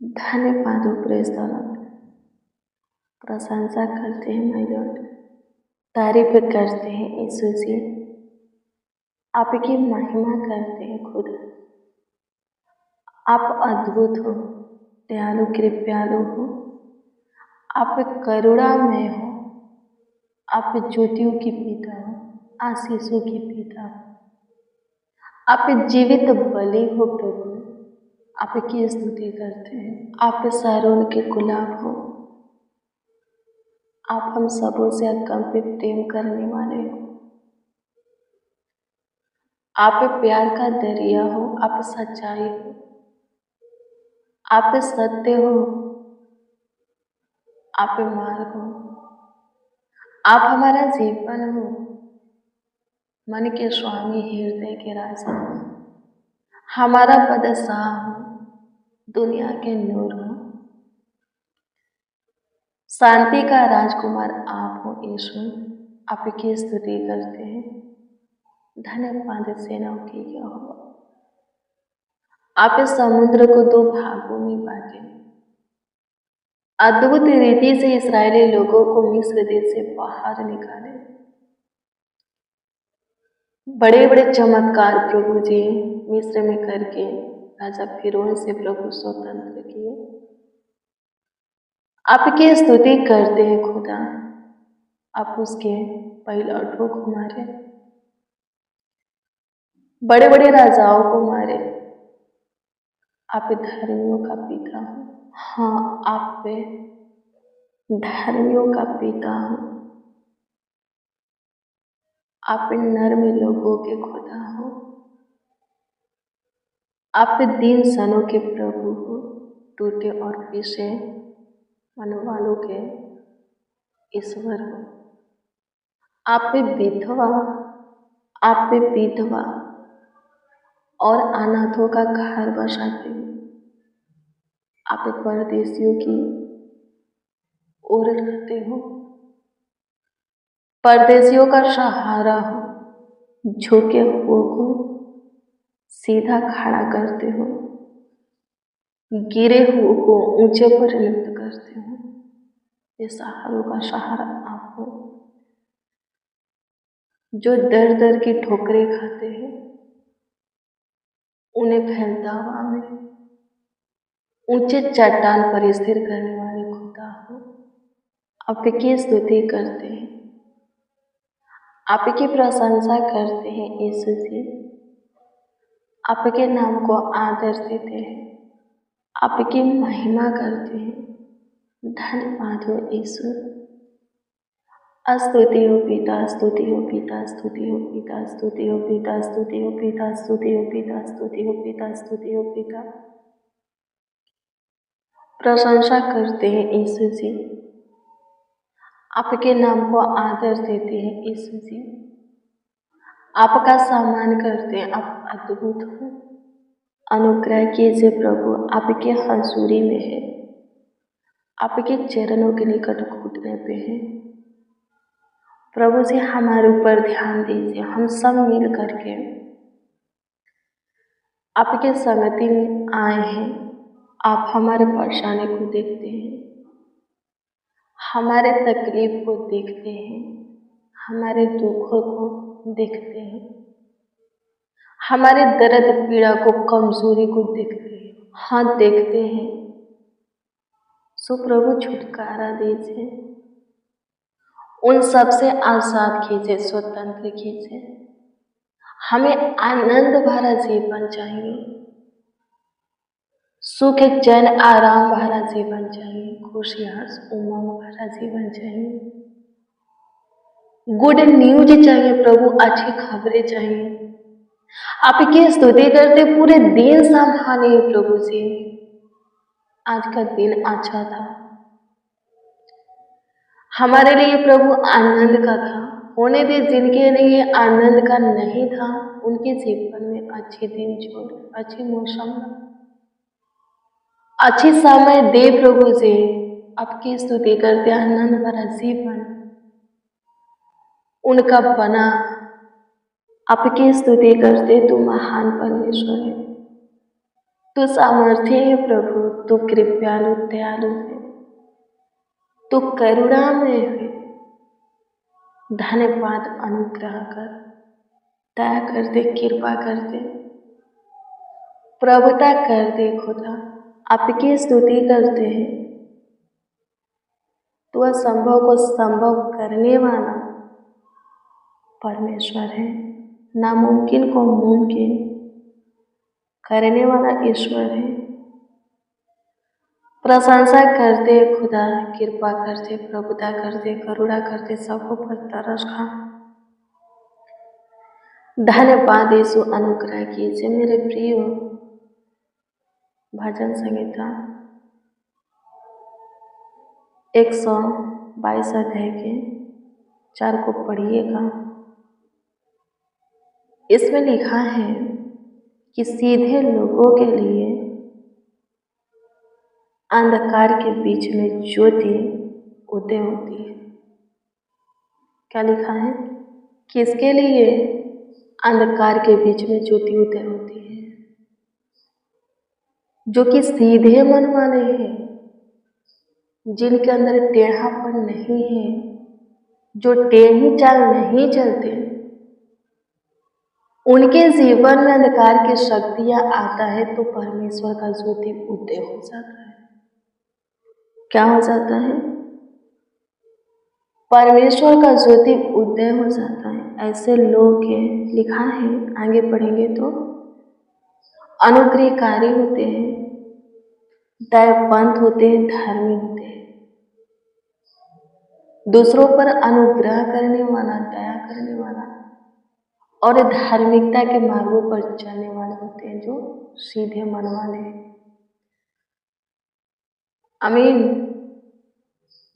धन्यवाद हो praise the Lord. प्रशंसा करते हैं माय लॉर्ड, तारीफ करते हैं यीशु जी, आपकी महिमा करते हैं खुद। आप अद्भुत हो, दयालु कृपालु हो, आप करुणामय हो, आप ज्योतियों की पिता हो, आशीषों की पिता हो, आप जीवित बलि हो प्रभु, आपकी स्तुति करते हैं। आप शारोन के गुलाब हो, आप हम सबों से अकम्पित प्रेम करने वाले हो, आप प्यार का दरिया हो, आप सच्चाई हो, आप सत्य हो, आप मार्ग हो, आप हमारा जीवन हो, मन के स्वामी, हृदय के राजा हो, हमारा बादशाह हो, दुनिया के नूर हो, शांति का राजकुमार आप हो यीशु, आपकी स्तुति करते हैं। धन्यवाद सेनाओं की यहोवा, आप इस समुद्र को दो भागों में बांटे, अद्भुत रीति से इस्राएली लोगों को मिस्र देश से बाहर निकाले। बड़े बड़े चमत्कार प्रभु जी मिस्र में करके राजा फिरौन से प्रभु स्वतंत्र किए। आपकी स्तुति करते हैं खुदा, आप उसके पायलटों को मारे, बड़े बड़े राजाओं को मारे। आप धर्मियों का पिता हो, हाँ आप धर्मियों का पिता हो, आप नर्म लोगों के खुदा हो, आप दीन सनों के प्रभु हो, टूटे और पीछे मन वालों के ईश्वर हो। आप विधवा और अनाथों का घर बसाते हो, आप परदेशियों की ओर रहते हो, परदेशियों का सहारा हो, झुके हुओं को सीधा खड़ा करते हो, गिरे हुओं को ऊंचे परिणत करते हो। ये सहारों का सहारा आप हो, जो दर दर की ठोकरें खाते हैं उन्हें फैलता हवा में ऊंचे चट्टान पर स्थिर करने वाले खुदा हो। आपकी स्तुति करते हैं, आपकी प्रशंसा करते हैं यीशु जी, आपके नाम को आदर देते हैं, आपकी महिमा करते हैं। धन्यवाद हो यीशु। स्तुति हो पिता, स्तुति हो पिता, स्तुति हो पिता, स्तुति हो पिता, स्तुति हो पिता, स्तुति हो पिता, स्तुति हो पिता, स्तुति हो पिता। प्रशंसा करते हैं यीशु जी, आपके नाम को आदर देते हैं यीशु जी, आपका सम्मान करते हैं। आप अद्भुत हो, अनुग्रह कीजिए प्रभु, आपके हजूरी में है, आपके चरणों के निकट घुटने पे है। प्रभु जी हमारे ऊपर ध्यान दीजिए, हम सब मिल करके आपके संगति में आए हैं। आप हमारे परेशानी को देखते हैं, हमारे तकलीफ को देखते हैं, हमारे दुखों को देखते हैं, हमारे दर्द पीड़ा को, कमजोरी को देखते हैं। हाँ देखते हैं। सो प्रभु छुटकारा दीजिए, उन सब से आजाद कीजिए, स्वतंत्र कीजिए। हमें आनंद भरा जीवन चाहिए, सुख चैन आराम भरा जीवन चाहिए, खुशी हर्ष उमंग भरा जीवन चाहिए, गुड न्यूज चाहिए प्रभु, अच्छी खबरें चाहिए। आपकी स्तुति करते पूरे दिन संभालिए प्रभु जी। आज का दिन अच्छा था हमारे लिए प्रभु, आनंद का था। होने दे जिनके लिए आनंद का नहीं था, उनके जीवन में अच्छे दिन छोड़, अच्छे मौसम, अच्छी समय दे प्रभु जी। आपकी स्तुति करते आनंद भरा जीवन उनका बना। आपकी स्तुति करते तू महान परमेश्वर है, तू सामर्थ्य है प्रभु, तू कृपालु दयालु है, तू करुणामय है। धन्यवाद, अनुग्रह कर, दया कर दे, कृपा कर दे, प्रभुता कर दे खुदा। आपकी स्तुति करते हैं। तू असंभव को संभव करने वाला परमेश्वर है, नामुमकिन को मुमकिन करने वाला ईश्वर है। प्रशंसा करते खुदा, कृपा करते, प्रभुता करते, करुणा करते, सबको पर तरस खा। धन्यवाद यीशु, अनुग्रह कीजिए मेरे प्रिय। भजन संहिता 122 अध्याय के 4 को पढ़िएगा। इसमें लिखा है कि सीधे लोगों के लिए अंधकार के बीच में ज्योति उदय होती है। क्या लिखा है? किसके लिए अंधकार के बीच में ज्योति उदय होती है? जो कि सीधे मन वाले हैं, जिनके अंदर टेढ़ापन नहीं है, जो टेढ़ी चाल नहीं चलते, उनके जीवन में अंधकार की शक्तियां आता है तो परमेश्वर का ज्योति उदय हो जाता है। क्या हो जाता है? परमेश्वर का ज्योति उदय हो जाता है। ऐसे लोग के लिखा है, आगे पढ़ेंगे तो, अनुग्रहकारी होते हैं, दयावंत होते हैं, धर्मी होते हैं, दूसरों पर अनुग्रह करने वाला, दया करने वाला और धार्मिकता के मार्गों पर चलने वाले होते हैं, जो सीधे मन वाले हैं। आमीन।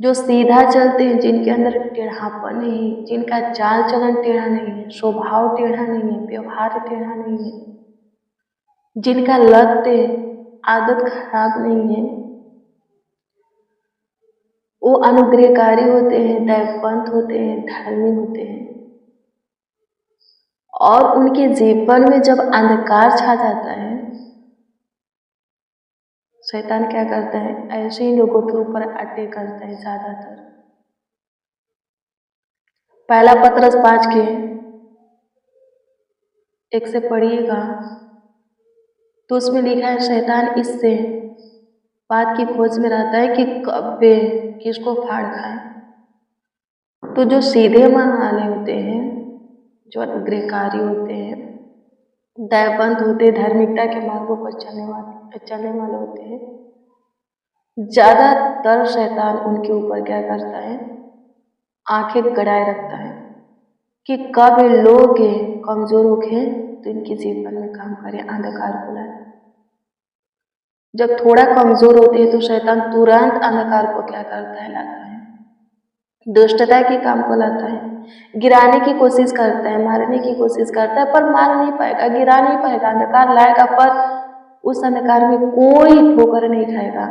जो सीधा चलते हैं, जिनके अंदर टेढ़ापन नहीं, जिनका चाल चलन टेढ़ा नहीं है, स्वभाव टेढ़ा नहीं है, व्यवहार टेढ़ा नहीं है, जिनका लत आदत खराब नहीं है, वो अनुग्रहकारी होते हैं, दयावंत होते हैं, धर्मी होते हैं। और उनके जीवन में जब अंधकार छा जाता है, शैतान क्या करता है? ऐसे ही लोगों के ऊपर अटैक करता है ज्यादातर। पहला पतरस 5 के 1 से पढ़िएगा तो उसमें लिखा है, शैतान इससे बात की खोज में रहता है कि कब वे किसको फाड़ खाए। तो जो सीधे मन वाले होते हैं, जो अनुग्रहकारी होते हैं, दयावंत होते हैं, धार्मिकता के मार्गों पर चलने वाले होते हैं, ज्यादातर शैतान उनके ऊपर क्या करता है? आंखें गड़ाए रखता है कि कब लोग कमजोर होके तो इनके जीवन में काम करें, अंधकार को लाए। जब थोड़ा कमजोर होते हैं तो शैतान तुरंत अंधकार को क्या करता है? लाता है, दुष्टता के काम को लाता है, गिराने की कोशिश करता है, मारने की कोशिश करता है, पर मार नहीं पाएगा, गिरा नहीं पाएगा। अंधकार लाएगा पर उस अंधकार में कोई ठोकर नहीं खाएगा।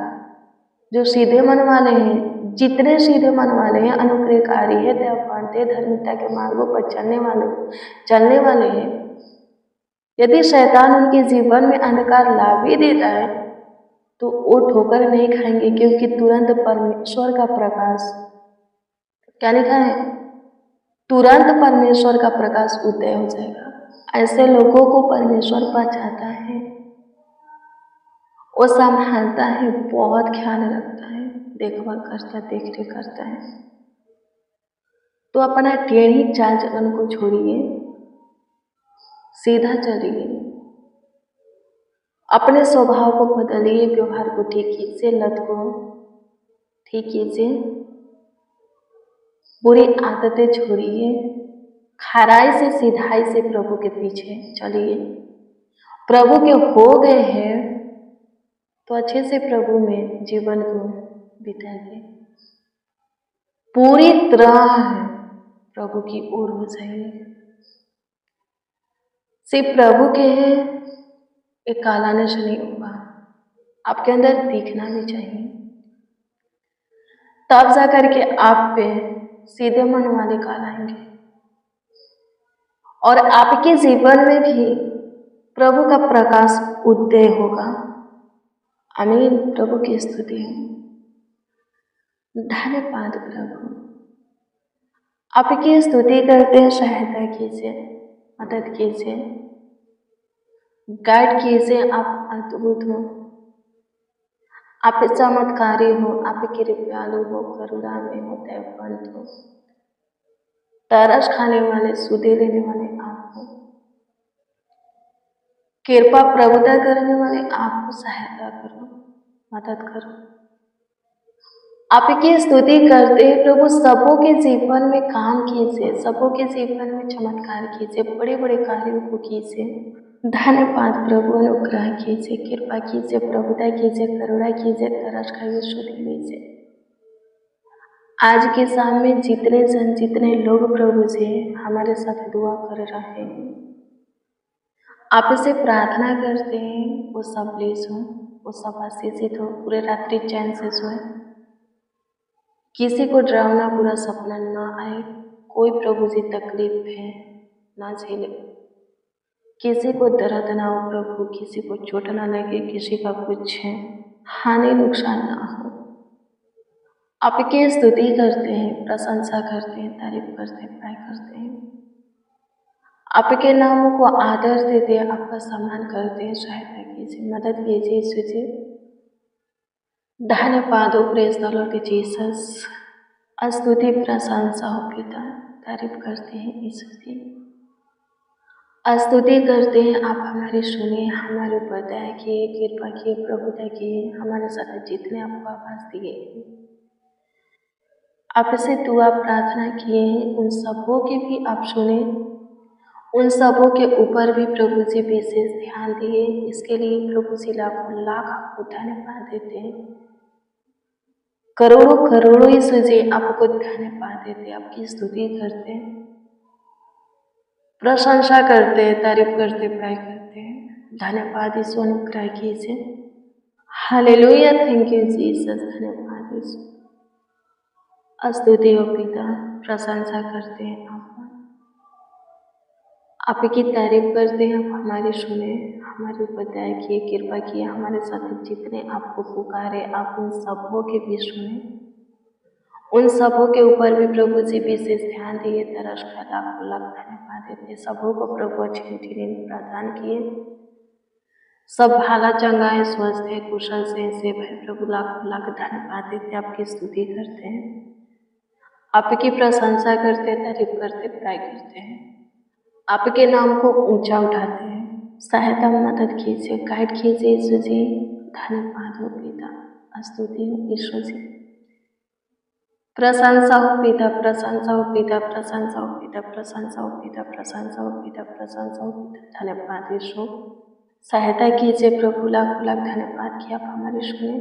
जो सीधे मन वाले हैं, जितने सीधे मन वाले हैं, अनुग्रहकारी है, दयावंत है, धार्मिकता के मार्गों पर चलने वाले हैं, यदि शैतान उनके जीवन में अंधकार ला भी देता है तो वो ठोकर नहीं खाएंगे, क्योंकि तुरंत परमेश्वर का प्रकाश, क्या लिखा है? तुरंत परमेश्वर का प्रकाश उदय हो जाएगा। ऐसे लोगों को परमेश्वर बचाता है, वो संभालता है, बहुत ख्याल रखता है, देखभाल करता है, देखरेख करता है। तो अपना टेढ़ी चाल चलन को छोड़िए, सीधा चलिए, अपने स्वभाव को बदलिए, व्यवहार को ठीक कीजिए, लत को ठीक कीजिए, बुरी आदतें छोड़िए, खराई से सीधाई से प्रभु के पीछे चलिए। प्रभु के हो गए हैं तो अच्छे से प्रभु में जीवन को बिताइए, पूरी तरह प्रभु की ओर हो जाइए। सिर्फ प्रभु के हैं, एक कालाने से नहीं होगा, आपके अंदर दिखना भी चाहिए, तब जाकर के आप पे सीधे मन वाले काल आएंगे और आपके जीवन में भी प्रभु का प्रकाश उदय होगा। आमीन। प्रभु की स्तुति हो। धन्यवाद प्रभु। आपकी स्तुति करते हैं, सहायता कीजिए, मदद कीजिए, गाइड कीजिए। आप अद्भुत हो, आप चमत्कारी हो, आप कृपालु हो, करुणा में हो, दयावंत हो, तरस खाने वाले, सुधे लेने वाले आप हो, कृपा प्रभुता करने वाले आपको सहायता करो, मदद करो। आपकी स्तुति करते हैं प्रभु। सबों के जीवन में काम कीजिए, सबों के जीवन में चमत्कार कीजिए, बड़े बड़े कार्यों को कीजिए। धन्यवाद प्रभु। अनुग्रह कीजिए, कृपा कीजिए, प्रभुता कीजिए, करुणा कीजिए, तरस खाइए, सुधि लीजिए। आज के शाम में जितने जन, जितने लोग प्रभु से हमारे साथ दुआ कर रहे हैं, आपसे प्रार्थना करते हैं वो सब ब्लेस हो, वो सब आशीषित हो, पूरे रात्रि चैन से सोए, किसी को डरावना बुरा सपना ना आए, कोई प्रभु जी तकलीफ है ना झेले, किसी को दर्द ना हो प्रभु, किसी को चोट ना लगे, किसी का कुछ हानि नुकसान ना हो। आपकी स्तुति करते हैं, प्रशंसा करते हैं, तारीफ करते हैं, प्राय करते हैं। आपके नामों को आदर देते हैं, आपका सम्मान करते हैं। सहायता कीजिए, मदद कीजिए यीशु जी। धन्यवाद हो, प्रेज द लॉर्ड जीसस। स्तुति प्रशंसा हो पिता, तारीफ करते हैं यीशु जी। स्तुति करते हैं, आप हमारी सुनिए, हमारे ऊपर दया किए, कृपा किए, प्रभुता किए, हमारे साथ जितने आपको आवाज दिए, आपसे दुआ प्रार्थना किए हैं, उन सबों की भी आप सुने, उन सबों के ऊपर भी प्रभु जी विशेष ध्यान दिए। इसके लिए प्रभु जी लाखों लाख आपको धन्यवाद देते हैं, करोड़ों करोड़ों यीशु जी आपको धन्यवाद देते हैं, आपकी स्तुति करते हैं, प्रशंसा करते हैं, तारीफ करते, प्राय करते हैं। धन्यवाद यीशु, अनुग्रह कीजिए। Hallelujah, thank you Jesus. धन्यवाद यीशु। स्तुति हो पिता, प्रशंसा करते हैं आपकी तारीफ करते हैं। आप हमारी सुने, हमारे ऊपर दया किए, कृपा किए, हमारे साथ जितने आपको पुकारे, आप उन सबों के भी सुने, उन सबों के ऊपर भी प्रभु जी विशेष ध्यान दिए। तरस का लाख लाख धन्यवाद देते, सबों को प्रभु अच्छी मीठी नींद प्रदान किए, सब भाला चंगाए, स्वस्थ है, कुशल से सेव है। प्रभु लाख लाख धन्यवाद देते, आपकी स्तुति करते हैं, आपकी प्रशंसा करते, तारीफ करते, प्राय करते हैं, आपके नाम को ऊंचा उठाते हैं। सहायता मदद कीजिए, गाइड कीजिए यीशु जी। धन्यवाद हो पिता, स्तुति हो यीशु जी। प्रशंसा हो पिता, प्रशंसा हो पिता, प्रशंसा हो पिता, प्रशंसा हो पिता, प्रशंसा हो पिता, प्रशंसा हो पिता। धन्यवाद यीशु। सहायता कीजिए प्रभु, लाख लाख धन्यवाद कि आप हमारी सुने।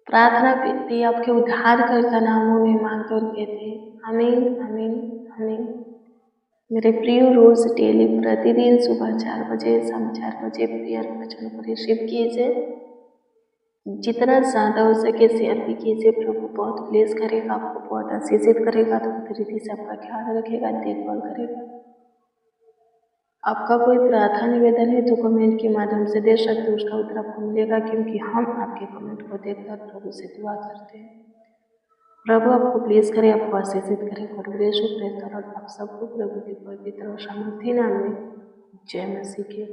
प्रार्थना विनती आपके उद्धारकर्ता नामों में मांगते और कहते हैं आमीन, आमीन, आमीन। मेरे प्रिय, रोज डेली प्रतिदिन सुबह 4 बजे, शाम 4 बजे प्रेयर वचन को रिसीव कीजिए, जितना ज़्यादा हो सके शेयर भी कीजिए। प्रभु बहुत ब्लेस करेगा, आपको बहुत आशीषित करेगा, तो रीति से आपका ख्याल रखेगा, देखभाल करेगा। आपका कोई प्रार्थना निवेदन है तो कमेंट के माध्यम से दे सकते हैं, उसका उत्तर आपको मिलेगा, क्योंकि हम आपके कमेंट को देखकर प्रभु से दुआ करते हैं। प्रभु आपको ब्लेस करे, आपको आशीषित करे। God bless you, praise the Lord. आप सबको प्रभु के पवित्र और सामर्थी नाम में जय मसीह के।